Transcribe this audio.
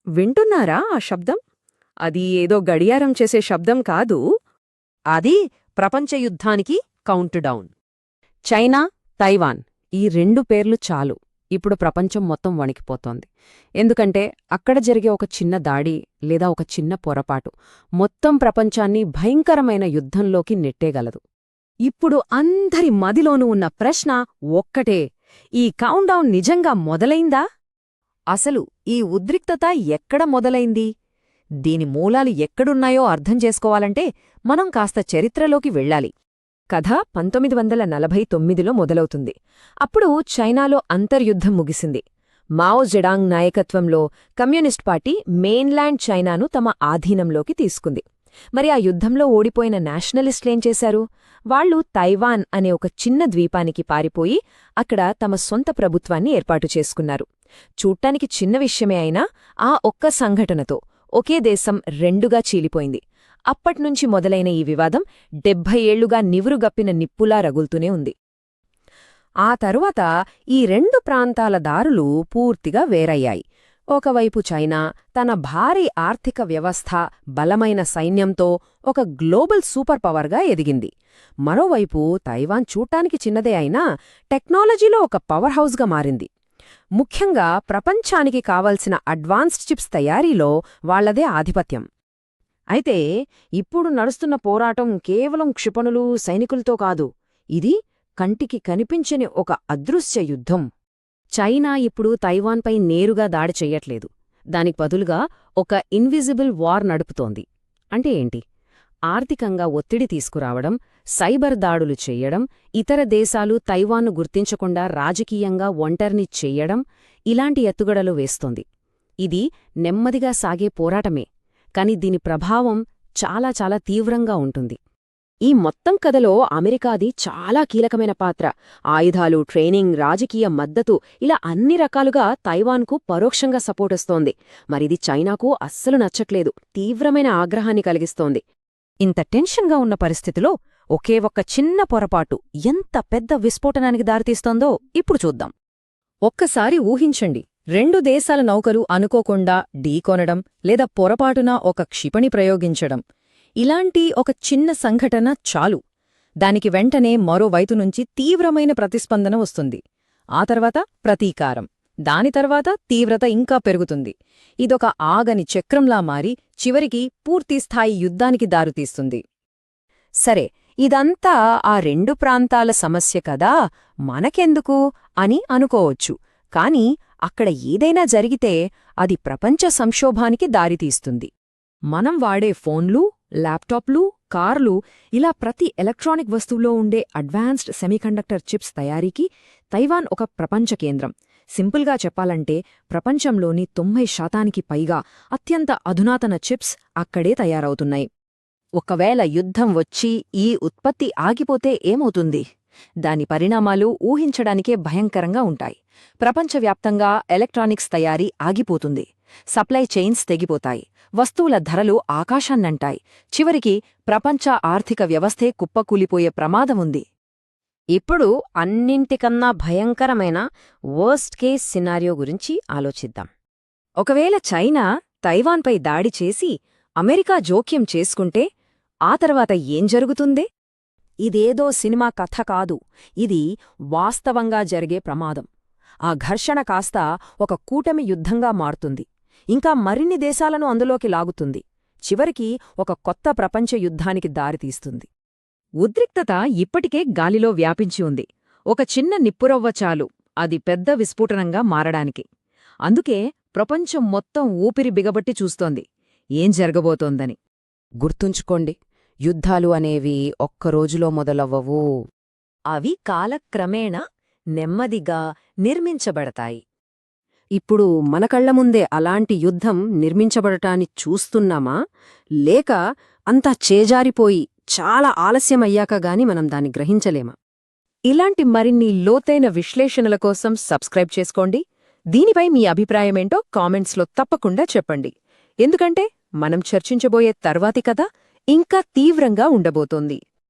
వింటున్నారా ఆ శబ్దం? అది ఏదో గడియారం చేసే శబ్దం కాదు. అది ప్రపంచ యుద్ధానికి కౌంట్డౌన్. చైనా, తైవాన్ ఈ 2 పేర్లు చాలు ఇప్పుడు ప్రపంచం మొత్తం వణికిపోతోంది. ఎందుకంటే అక్కడ జరిగే ఒక చిన్న దాడి లేదా ఒక చిన్న పొరపాటు మొత్తం ప్రపంచాన్ని భయంకరమైన యుద్ధంలోకి నెట్టేగలదు. ఇప్పుడు అందరి మదిలోనూ ఉన్న ప్రశ్న ఒక్కటే, ఈ కౌంట్డౌన్ నిజంగా మొదలైందా? అసలు ఈ ఉద్రిక్తత ఎక్కడ మొదలైంది? దీని మూలాలు ఎక్కడున్నాయో అర్థం చేసుకోవాలంటే మనం కాస్త చరిత్రలోకి వెళ్ళాలి. కథ 1949లో మొదలవుతుంది. అప్పుడు చైనాలో అంతర్యుద్ధం ముగిసింది. మావో జెడాంగ్ నాయకత్వంలో కమ్యూనిస్ట్ పార్టీ మెయిన్లాండ్ చైనాను తమ ఆధీనంలోకి తీసుకుంది. మరి ఆ యుద్ధంలో ఓడిపోయిన నేషనలిస్టులేం చేశారు? వాళ్లు తైవాన్ అనే ఒక చిన్న ద్వీపానికి పారిపోయి అక్కడ తమ సొంత ప్రభుత్వాన్ని ఏర్పాటు చేసుకున్నారు. చూడ్డానికి చిన్న విషయమే అయినా ఆ ఒక్క సంఘటనతో ఒకే దేశం రెండుగా చీలిపోయింది. అప్పట్నుంచి మొదలైన ఈ వివాదం 70 ఏళ్లుగా నివురుగప్పిన నిప్పులా రగులుతూనే ఉంది. ఆ తరువాత ఈ 2 ప్రాంతాల దారులు పూర్తిగా వేరయ్యాయి. ఒకవైపు చైనా తన భారీ ఆర్థిక వ్యవస్థ, బలమైన సైన్యంతో ఒక గ్లోబల్ సూపర్ పవర్గా ఎదిగింది. మరోవైపు తైవాన్ చూడ్డానికి చిన్నదే అయినా టెక్నాలజీలో ఒక పవర్ హౌస్గా మారింది. ముఖ్యంగా ప్రపంచానికి కావలసిన అడ్వాన్స్డ్ చిప్స్ తయారీలో వాళ్లదే ఆధిపత్యం. అయితే ఇప్పుడు నడుస్తున్న పోరాటం కేవలం క్షిపణులు, సైనికులతో కాదు. ఇది కంటికి కనిపించని ఒక అదృశ్య యుద్ధం. చైనా ఇప్పుడు తైవాన్పై నేరుగా దాడి చెయ్యట్లేదు. దానికి బదులుగా ఒక ఇన్విజిబుల్ వార్ నడుపుతోంది. అంటే ఏంటి? ఆర్థికంగా ఒత్తిడి తీసుకురావడం, సైబర్ దాడులు చెయ్యడం, ఇతర దేశాలు తైవాన్ను గుర్తించకుండా రాజకీయంగా ఒంటరిని చెయ్యడం, ఇలాంటి ఎత్తుగడలు వేస్తోంది. ఇది నెమ్మదిగా సాగే పోరాటమే, కాని దీని ప్రభావం చాలా చాలా తీవ్రంగా ఉంటుంది. ఈ మొత్తం కథలో అమెరికాది చాలా కీలకమైన పాత్ర. ఆయుధాలు, ట్రైనింగ్, రాజకీయ మద్దతు ఇలా అన్ని రకాలుగా తైవాన్కు పరోక్షంగా సపోర్టిస్తోంది. మరిది చైనాకు అస్సలు నచ్చట్లేదు, తీవ్రమైన ఆగ్రహాన్ని కలిగిస్తోంది. ఇంత టెన్షన్గా ఉన్న పరిస్థితిలో ఒకే ఒక్క చిన్న పొరపాటు ఎంత పెద్ద విస్ఫోటనానికి దారితీస్తోందో ఇప్పుడు చూద్దాం. ఒక్కసారి ఊహించండి, 2 దేశాల నౌకలు అనుకోకుండా ఢీకొనడం లేదా పొరపాటున ఒక క్షిపణి ప్రయోగించడం. ఇలాంటి ఒక చిన్న సంఘటన చాలు, దానికి వెంటనే మరోవైపునుంచి తీవ్రమైన ప్రతిస్పందన వస్తుంది. ఆ తర్వాత ప్రతీకారం, దాని తర్వాత తీవ్రత ఇంకా పెరుగుతుంది. ఇదొక ఆగని చక్రంలా మారి చివరికి పూర్తిస్థాయి యుద్ధానికి దారితీస్తుంది. సరే, ఇదంతా ఆ 2 ప్రాంతాల సమస్య కదా, మనకెందుకు అని అనుకోవచ్చు. కాని అక్కడ ఏదైనా జరిగితే అది ప్రపంచ సంక్షోభానికి దారితీస్తుంది. మనం వాడే ఫోన్లు, ల్యాప్టాప్లు, కార్లు ఇలా ప్రతి ఎలక్ట్రానిక్ వస్తువులో ఉండే అడ్వాన్స్డ్ సెమీకండక్టర్ చిప్స్ తయారీకి తైవాన్ ఒక ప్రపంచ కేంద్రం. సింపుల్గా చెప్పాలంటే ప్రపంచంలోని 90% పైగా అత్యంత అధునాతన చిప్స్ అక్కడే తయారవుతున్నాయి. ఒకవేళ యుద్ధం వచ్చి ఈ ఉత్పత్తి ఆగిపోతే ఏమవుతుంది? దాని పరిణామాలు ఊహించడానికే భయంకరంగా ఉంటాయి. ప్రపంచవ్యాప్తంగా ఎలక్ట్రానిక్స్ తయారీ ఆగిపోతుంది, సప్లై చైన్స్ తెగిపోతాయి, వస్తువుల ధరలు ఆకాశాన్నంటాయి, చివరికి ప్రపంచ ఆర్థిక వ్యవస్థే కుప్పకూలిపోయే ప్రమాదముంది. ఇప్పుడు అన్నింటికన్నా భయంకరమైన వర్స్ట్ కేస్ సినారియో గురించి ఆలోచిద్దాం. ఒకవేళ చైనా తైవాన్పై దాడి చేసి అమెరికా జోక్యం చేసుకుంటే ఆ తర్వాత ఏం జరుగుతుంది? ఇదేదో సినిమా కథ కాదు, ఇది వాస్తవంగా జరిగే ప్రమాదం. ఆ ఘర్షణ కాస్త ఒక కూటమి యుద్ధంగా మారుతుంది, ఇంకా మరిన్ని దేశాలను అందులోకి లాగుతుంది, చివరికి ఒక కొత్త ప్రపంచ యుద్ధానికి దారితీస్తుంది. ఉద్రిక్తత ఇప్పటికే గాలిలో వ్యాపించి ఉంది. ఒక చిన్న నిప్పురవ్వ చాలు అది పెద్ద విస్ఫోటనంగా మారడానికి. అందుకే ప్రపంచం మొత్తం ఊపిరి బిగబట్టి చూస్తోంది ఏం జరగబోతోందని. గుర్తుంచుకోండి, యుద్ధాలు అనేవి ఒక్కరోజులో మొదలవ్వవు. అవి కాలక్రమేణా నెమ్మదిగా నిర్మించబడతాయి. ఇప్పుడు మన కళ్ల ముందే అలాంటి యుద్ధం నిర్మించబడటాన్ని చూస్తున్నామా, లేక అంతా చేజారిపోయి చాలా ఆలస్యమయ్యాక గాని మనం దాన్ని గ్రహించలేమా? ఇలాంటి మరిన్ని లోతైన విశ్లేషణల కోసం సబ్స్క్రైబ్ చేసుకోండి. దీనిపై మీ అభిప్రాయమేంటో కామెంట్స్లో తప్పకుండా చెప్పండి. ఎందుకంటే మనం చర్చించబోయే తర్వాతి కథ ఇంకా తీవ్రంగా ఉండబోతోంది.